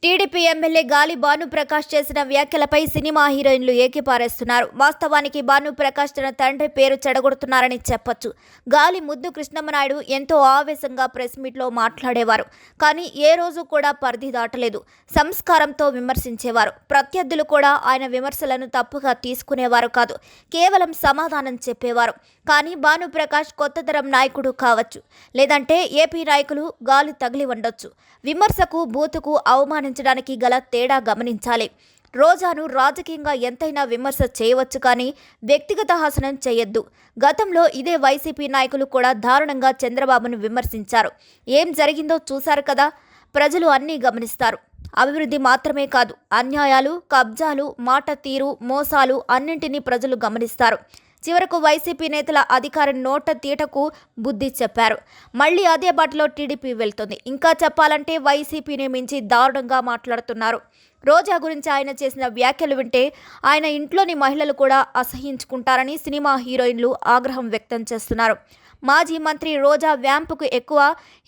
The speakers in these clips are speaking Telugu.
టీడీపీ ఎమ్మెల్యే గాలి భానుప్రకాష్ చేసిన వ్యాఖ్యలపై సినిమా హీరోయిన్లు ఏకిపారేస్తున్నారు. వాస్తవానికి భానుప్రకాష్ తన తండ్రి పేరు చెడగొడుతున్నారని చెప్పొచ్చు. గాలి ముద్దు కృష్ణమనాయుడు ఎంతో ఆవేశంగా ప్రెస్ మీట్లో మాట్లాడేవారు. కానీ ఏ రోజు కూడా పరిధి దాటలేదు. సంస్కారంతో విమర్శించేవారు. ప్రత్యర్థులు కూడా ఆయన విమర్శలను తప్పుగా తీసుకునేవారు కాదు. కేవలం సమాధానం చెప్పేవారు. కానీ భానుప్రకాష్ కొత్త తరం నాయకుడు కావచ్చు, లేదంటే ఏపీ నాయకులు గాలి తగిలి ఉండొచ్చు. విమర్శకు బూతుకు అవమానించడానికి గల తేడా గమనించాలి. రోజాను రాజకీయంగా ఎంతైనా విమర్శ చేయవచ్చు, కానీ వ్యక్తిగత హసనం చేయొద్దు. గతంలో ఇదే వైసీపీ నాయకులు కూడా దారుణంగా చంద్రబాబును విమర్శించారు. ఏం జరిగిందో చూశారు కదా. ప్రజలు అన్నీ గమనిస్తారు. అభివృద్ధి మాత్రమే కాదు, అన్యాయాలు, కబ్జాలు, మాట తీరు, మోసాలు అన్నింటినీ ప్రజలు గమనిస్తారు. చివరకు వైసీపీ నేతల అధికారం నోట తీటకు బుద్ధి చెప్పారు. మళ్ళీ అదే బాటలో టీడీపీ వెళ్తుంది. ఇంకా చెప్పాలంటే వైసీపీని మించి దారుణంగా మాట్లాడుతున్నారు. రోజా గురించి ఆయన చేసిన వ్యాఖ్యలు వింటే ఆయన ఇంట్లోని మహిళలు కూడా అసహించుకుంటారని సినిమా హీరోయిన్లు ఆగ్రహం వ్యక్తం చేస్తున్నారు. మాజీ మంత్రి రోజా వ్యాంపుకు ఎక్కువ,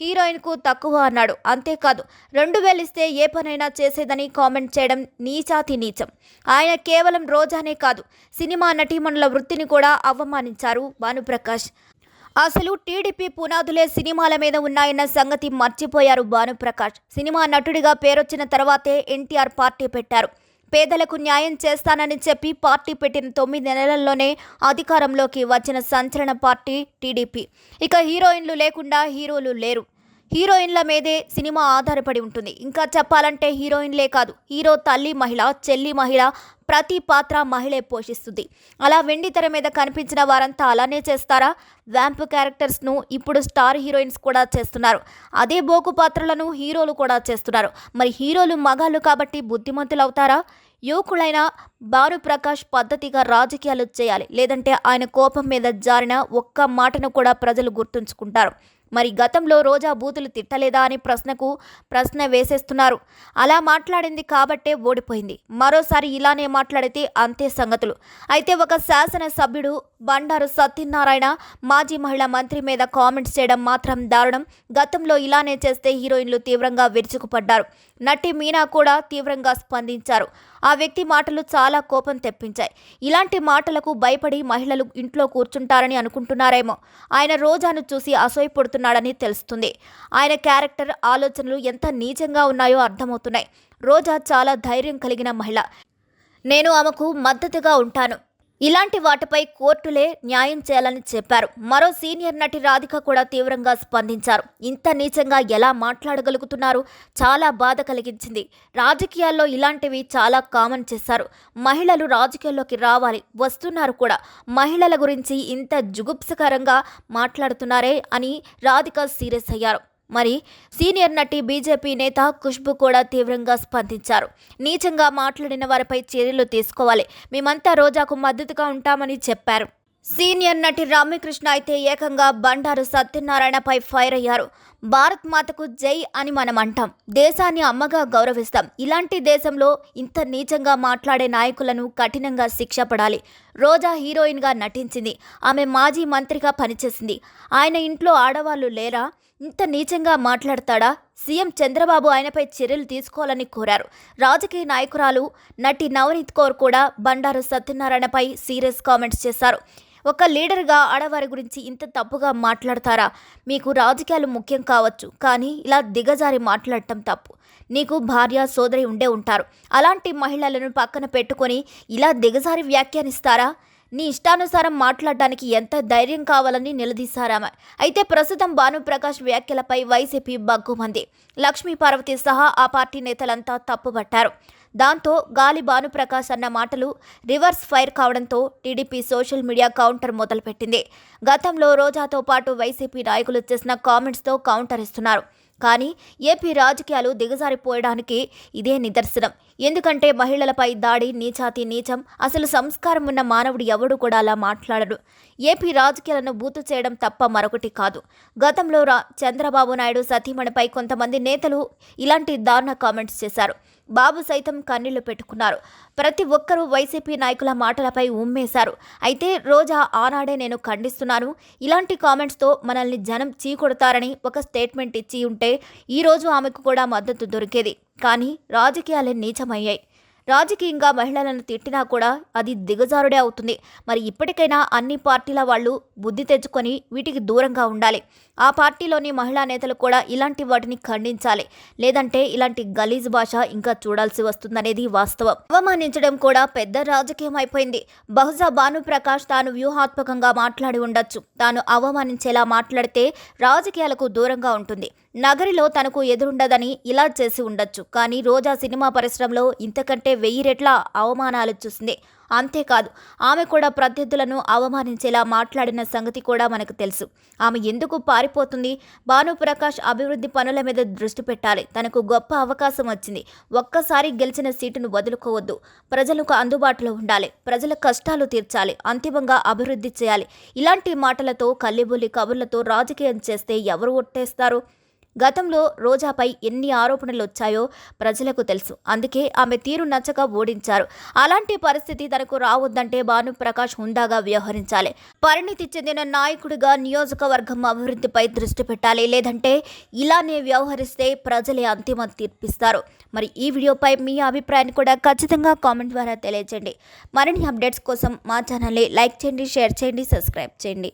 హీరోయిన్కు తక్కువ అన్నాడు. అంతేకాదు 2000 ఇస్తే ఏ పనైనా చేసేదని కామెంట్ చేయడం నీచాతి నీచం. ఆయన కేవలం రోజానే కాదు, సినిమా నటీమణుల వృత్తిని కూడా అవమానించారు భానుప్రకాష్. అసలు టీడీపీ పునాదులే సినిమాల మీద ఉన్నాయన్న సంగతి మర్చిపోయారు భానుప్రకాష్. సినిమా నటుడిగా పేరొచ్చిన తర్వాతే ఎన్టీఆర్ పార్టీ పెట్టారు. పేదలకు న్యాయం చేస్తానని చెప్పి పార్టీ పెట్టిన 9 నెలల్లోనే అధికారంలోకి వచ్చిన సంచలన పార్టీ టీడీపీ. ఇక హీరోయిన్లు లేకుండా హీరోలు లేరు. హీరోయిన్ల మీదే సినిమా ఆధారపడి ఉంటుంది. ఇంకా చెప్పాలంటే హీరోయిన్లే కాదు, హీరో తల్లి మహిళ, చెల్లి మహిళ, ప్రతి పాత్ర మహిళే పోషిస్తుంది. అలా వెండి తెర మీద కనిపించిన వారంతా అలానే చేస్తారా? వ్యాంప్ క్యారెక్టర్స్ను ఇప్పుడు స్టార్ హీరోయిన్స్ కూడా చేస్తున్నారు. అదే బోకు పాత్రలను హీరోలు కూడా చేస్తున్నారు. మరి హీరోలు మగాళ్ళు కాబట్టి బుద్ధిమంతులు అవుతారా? యువకులైన భానుప్రకాష్ పద్ధతిగా రాజకీయాలు చేయాలి, లేదంటే ఆయన కోపం మీద జారిన ఒక్క మాటను కూడా ప్రజలు గుర్తుంచుకుంటారు. మరి గతంలో రోజా బూతులు తిట్టలేదా అని ప్రశ్న వేసేస్తున్నారు. అలా మాట్లాడింది కాబట్టే ఓడిపోయింది. మరోసారి ఇలానే మాట్లాడితే అంతే సంగతులు. అయితే ఒక శాసనసభ్యుడు బండారు సత్యనారాయణ మాజీ మహిళా మంత్రి మీద కామెంట్స్ చేయడం మాత్రం దారుణం. గతంలో ఇలానే చేస్తే హీరోయిన్లు తీవ్రంగా విరుచుకుపడ్డారు. నటి మీనా కూడా తీవ్రంగా స్పందించారు. ఆ వ్యక్తి మాటలు చాలా కోపం తెప్పించాయి. ఇలాంటి మాటలకు భయపడి మహిళలు ఇంట్లో కూర్చుంటారని అనుకుంటున్నారేమో. ఆయన రోజాను చూసి అసూయపడుతున్నాడని తెలుస్తుంది. ఆయన క్యారెక్టర్, ఆలోచనలు ఎంత నీచంగా ఉన్నాయో అర్థమవుతున్నాయి. రోజా చాలా ధైర్యం కలిగిన మహిళ. నేను ఆమెకు మద్దతుగా ఉంటాను. ఇలాంటి వాటిపై కోర్టులే న్యాయం చేయాలని చెప్పారు. మరో సీనియర్ నటి రాధిక కూడా తీవ్రంగా స్పందించారు. ఇంత నీచంగా ఎలా మాట్లాడగలుగుతున్నారు? చాలా బాధ కలిగించింది. రాజకీయాల్లో ఇలాంటివి చాలా కామన్ చేశారు. మహిళలు రాజకీయాల్లోకి రావాలి, వస్తున్నారు కూడా. మహిళల గురించి ఇంత జుగుప్సకరంగా మాట్లాడుతున్నారే అని రాధిక సీరియస్ అయ్యారు. మరి సీనియర్ నటి బీజేపీ నేత ఖుష్బు కూడా తీవ్రంగా స్పందించారు. నీచంగా మాట్లాడిన వారిపై చర్యలు తీసుకోవాలి, మేమంతా రోజాకు మద్దతుగా ఉంటామని చెప్పారు. సీనియర్ నటి రమ్యకృష్ణ అయితే ఏకంగా బండారు సత్యనారాయణపై ఫైర్ అయ్యారు. భారత్ మాతకు జై అని మనం అంటాం, దేశాన్ని అమ్మగా గౌరవిస్తాం. ఇలాంటి దేశంలో ఇంత నీచంగా మాట్లాడే నాయకులను కఠినంగా శిక్ష పడాలి. రోజా హీరోయిన్గా నటించింది. ఆమె మాజీ మంత్రిగా పనిచేసింది. ఆయన ఇంట్లో ఆడవాళ్లు లేరా? ఇంత నీచంగా మాట్లాడతాడా? సీఎం చంద్రబాబు ఆయనపై చర్యలు తీసుకోవాలని కోరారు. రాజకీయ నాయకురాలు నటి నవనీత్ కౌర్ కూడా బండారు సత్యనారాయణపై సీరియస్ కామెంట్స్ చేశారు. ఒక లీడర్గా ఆడవారి గురించి ఇంత తప్పుగా మాట్లాడతారా? మీకు రాజకీయాలు ముఖ్యం కావచ్చు, కానీ ఇలా దిగజారి మాట్లాడటం తప్పు. నీకు భార్య, సోదరి ఉండే ఉంటారు. అలాంటి మహిళలను పక్కన పెట్టుకొని ఇలా దిగజారి వ్యాఖ్యానిస్తారా? నీ ఇష్టానుసారం మాట్లాడడానికి ఎంత ధైర్యం కావాలని నిలదీశారామె. అయితే ప్రస్తుతం భానుప్రకాష్ వ్యాఖ్యలపై వైసీపీ బగ్గుమంది. లక్ష్మీ పార్వతి సహా ఆ పార్టీ నేతలంతా తప్పుపట్టారు. దాంతో గాలి భానుప్రకాష్ అన్న మాటలు రివర్స్ ఫైర్ కావడంతో టీడీపీ సోషల్ మీడియా కౌంటర్ మొదలుపెట్టింది. గతంలో రోజాతో పాటు వైసీపీ నాయకులు చేసిన కామెంట్స్తో కౌంటర్ ఇస్తున్నారు. కానీ ఏపీ రాజకీయాలు దిగజారిపోయడానికి ఇదే నిదర్శనం. ఎందుకంటే మహిళలపై దాడి నీచాతి నీచం. అసలు సంస్కారం ఉన్న మానవుడు ఎవడు కూడా అలా మాట్లాడడు. ఏపీ రాజకీయాలను బూతు చేయడం తప్ప మరొకటి కాదు. గతంలో చంద్రబాబు నాయుడు సతీమణిపై కొంతమంది నేతలు ఇలాంటి దారుణ కామెంట్స్ చేశారు. బాబు సైతం కన్నీళ్లు పెట్టుకున్నారు. ప్రతి ఒక్కరూ వైసీపీ నాయకుల మాటలపై ఉమ్మేశారు. అయితే రోజా ఆనాడే నేను ఖండిస్తున్నాను, ఇలాంటి కామెంట్స్తో మనల్ని జనం చీకొడతారని ఒక స్టేట్మెంట్ ఇచ్చి ఉంటే ఈరోజు ఆమెకు కూడా మద్దతు దొరికేది. కానీ రాజకీయాలే నీచమయ్యాయి. రాజకీయంగా మహిళలను తిట్టినా కూడా అది దిగజారుడే అవుతుంది. మరి ఇప్పటికైనా అన్ని పార్టీల వాళ్ళు బుద్ధి తెచ్చుకొని వీటికి దూరంగా ఉండాలి. ఆ పార్టీలోని మహిళా నేతలు కూడా ఇలాంటి వాటిని ఖండించాలి. లేదంటే ఇలాంటి గలీజ్ భాష ఇంకా చూడాల్సి వస్తుందనేది వాస్తవం. అవమానించడం కూడా పెద్ద రాజకీయం అయిపోయింది. బహుశా భానుప్రకాష్ తాను వ్యూహాత్మకంగా మాట్లాడి ఉండొచ్చు. తాను అవమానించేలా మాట్లాడితే రాజకీయాలకు దూరంగా ఉంటుంది. నగరిలో తనకు ఎదురుండదని ఇలా చేసి ఉండొచ్చు. కానీ రోజా సినిమా పరిశ్రమలో ఇంతకంటే 1000 రెట్ల అవమానాలు చూసింది. అంతేకాదు, ఆమె కూడా ప్రత్యర్థులను అవమానించేలా మాట్లాడిన సంగతి కూడా మనకు తెలుసు. ఆమె ఎందుకు పారిపోతుంది? భానుప్రకాష్ అభివృద్ధి పనుల మీద దృష్టి పెట్టాలి. తనకు గొప్ప అవకాశం వచ్చింది. ఒక్కసారి గెలిచిన సీటును వదులుకోవద్దు. ప్రజలకు అందుబాటులో ఉండాలి. ప్రజల కష్టాలు తీర్చాలి. అంతిమంగా అభివృద్ధి చేయాలి. ఇలాంటి మాటలతో కల్లిబుల్లి కబుర్లతో రాజకీయం చేస్తే ఎవరు ఒట్టేస్తారు? గతంలో రోజాపై ఎన్ని ఆరోపణలు వచ్చాయో ప్రజలకు తెలుసు. అందుకే ఆమె తీరు నచ్చక ఓడించారు. అలాంటి పరిస్థితి తనకు రావద్దంటే భానుప్రకాష్ హుందాగా వ్యవహరించాలి. పరిణితి చెందిన నాయకుడిగా నియోజకవర్గం అభివృద్ధిపై దృష్టి పెట్టాలి. లేదంటే ఇలానే వ్యవహరిస్తే ప్రజలే అంతిమ తీర్పిస్తారు. మరి ఈ వీడియోపై మీ అభిప్రాయాన్ని కూడా ఖచ్చితంగా కామెంట్ ద్వారా తెలియజేయండి. మరిన్ని అప్డేట్స్ కోసం మా ఛానల్ని లైక్ చేయండి, షేర్ చేయండి, సబ్స్క్రైబ్ చేయండి.